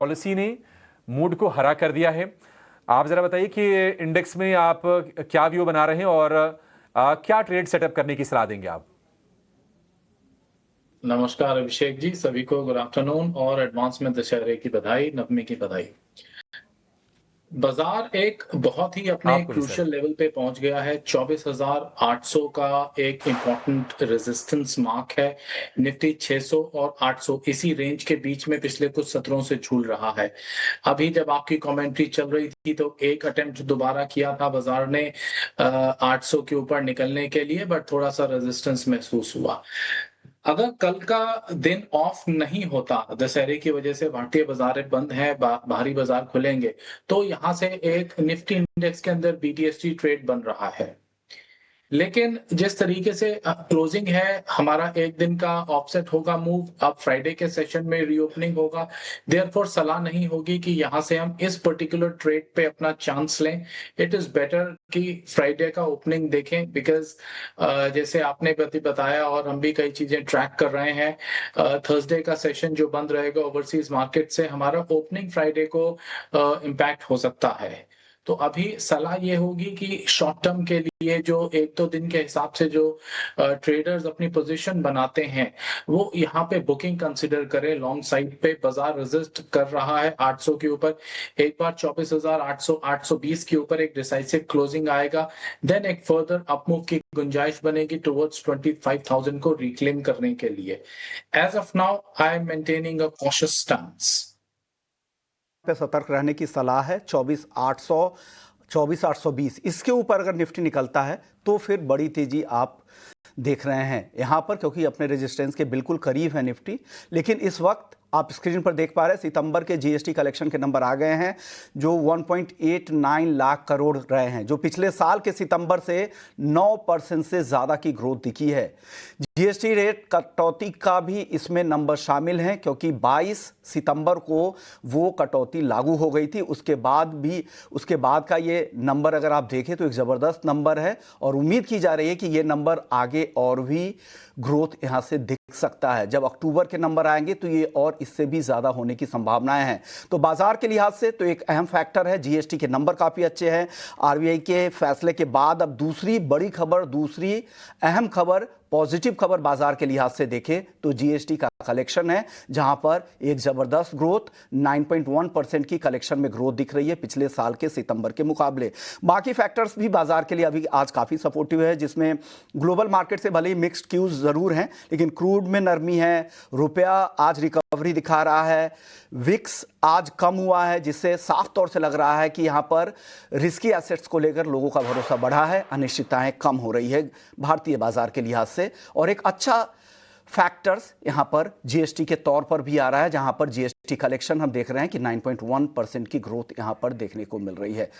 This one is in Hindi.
पॉलिसी ने मूड को हरा कर दिया है। आप जरा बताइए कि इंडेक्स में आप क्या व्यू बना रहे हैं और क्या ट्रेड सेटअप करने की सलाह देंगे आप? नमस्कार अभिषेक जी, सभी को गुड आफ्टरनून और एडवांस में दशहरे की बधाई, नवमी की बधाई। बाजार एक बहुत ही अपने आपको भी सर। क्रूशियल लेवल पे पहुंच गया है। 24,800 का एक इम्पोर्टेंट रेजिस्टेंस मार्क है। निफ्टी 600 और 800 इसी रेंज के बीच में पिछले कुछ सत्रों से झूल रहा है। अभी जब आपकी कमेंट्री चल रही थी तो एक अटेम्प्ट दोबारा किया था बाजार ने 800 के ऊपर निकलने के लिए, बट थोड़ा सा रेजिस्टेंस महसूस हुआ। अगर कल का दिन ऑफ नहीं होता, दशहरे की वजह से भारतीय बाजार बंद है, बाहरी बाजार खुलेंगे, तो यहां से एक निफ्टी इंडेक्स के अंदर बीटीएसटी ट्रेड बन रहा है। लेकिन जिस तरीके से क्लोजिंग है, हमारा एक दिन का ऑफसेट होगा मूव, अब फ्राइडे के सेशन में रीओपनिंग होगा। देयरफॉर सलाह नहीं होगी कि यहां से हम इस पर्टिकुलर ट्रेड पे अपना चांस लें। इट इज बेटर कि फ्राइडे का ओपनिंग देखें, बिकॉज जैसे आपने बताया और हम भी कई चीजें ट्रैक कर रहे हैं, थर्सडे का सेशन जो बंद रहेगा ओवरसीज मार्केट से, हमारा ओपनिंग फ्राइडे को इम्पैक्ट हो सकता है। तो अभी सलाह ये होगी कि शॉर्ट टर्म के लिए जो एक दो दिन के हिसाब से जो ट्रेडर्स अपनी पोजीशन बनाते हैं, वो यहाँ पे बुकिंग कंसिडर करें। लॉन्ग साइड पे बाजार रेजिस्ट कर रहा है 800 के ऊपर। एक बार 24,800 820 के ऊपर एक डिसाइसिव क्लोजिंग आएगा, देन एक फर्दर अपमूव की गुंजाइश बनेगी टुवर्ड्स 25,000 को रिक्लेम करने के लिए। As of now I am maintaining a cautious stance. पे सतर्क रहने की सलाह है। 24,800 24,820 इसके ऊपर अगर निफ्टी निकलता है तो फिर बड़ी तेजी आप देख रहे हैं यहां पर, क्योंकि अपने रेजिस्टेंस के बिल्कुल करीब है निफ्टी। लेकिन इस वक्त आप स्क्रीन पर देख पा रहे हैं सितंबर के जीएसटी कलेक्शन के नंबर आ गए हैं जो 1.89 लाख करोड़ रहे हैं, जो पिछले साल के सितंबर से 9% से ज़्यादा की ग्रोथ दिखी है। जीएसटी रेट कटौती का भी इसमें नंबर शामिल हैं, क्योंकि 22 सितंबर को वो कटौती लागू हो गई थी। उसके बाद का ये नंबर अगर आप देखें तो एक ज़बरदस्त नंबर है और उम्मीद की जा रही है कि ये नंबर आगे और भी ग्रोथ यहाँ से दिख सकता है। जब अक्टूबर के नंबर आएंगे तो ये और इससे भी ज़्यादा होने की संभावनाएं हैं। तो बाजार के लिहाज से तो एक अहम फैक्टर है, जीएसटी के नंबर काफ़ी अच्छे हैं। आरबीआई के फैसले के बाद अब दूसरी बड़ी खबर, दूसरी अहम खबर, पॉजिटिव खबर बाजार के लिहाज से देखें तो जीएसटी का कलेक्शन है, जहां पर एक जबरदस्त ग्रोथ 9.1% की कलेक्शन में ग्रोथ दिख रही है पिछले साल के सितंबर के मुकाबले। बाकी फैक्टर्स भी बाजार के लिए अभी आज काफ़ी सपोर्टिव है, जिसमें ग्लोबल मार्केट से भले ही मिक्स्ड क्यूज ज़रूर हैं, लेकिन क्रूड में नरमी है, रुपया आज रिकवरी दिखा रहा है, विक्स आज कम हुआ है, जिससे साफ तौर से लग रहा है कि यहाँ पर रिस्की एसेट्स को लेकर लोगों का भरोसा बढ़ा है, अनिश्चितताएं कम हो रही है भारतीय बाजार के लिहाज से। और एक अच्छा फैक्टर्स यहां पर जीएसटी के तौर पर भी आ रहा है, जहां पर जीएसटी कलेक्शन हम देख रहे हैं कि 9.1% की ग्रोथ यहां पर देखने को मिल रही है।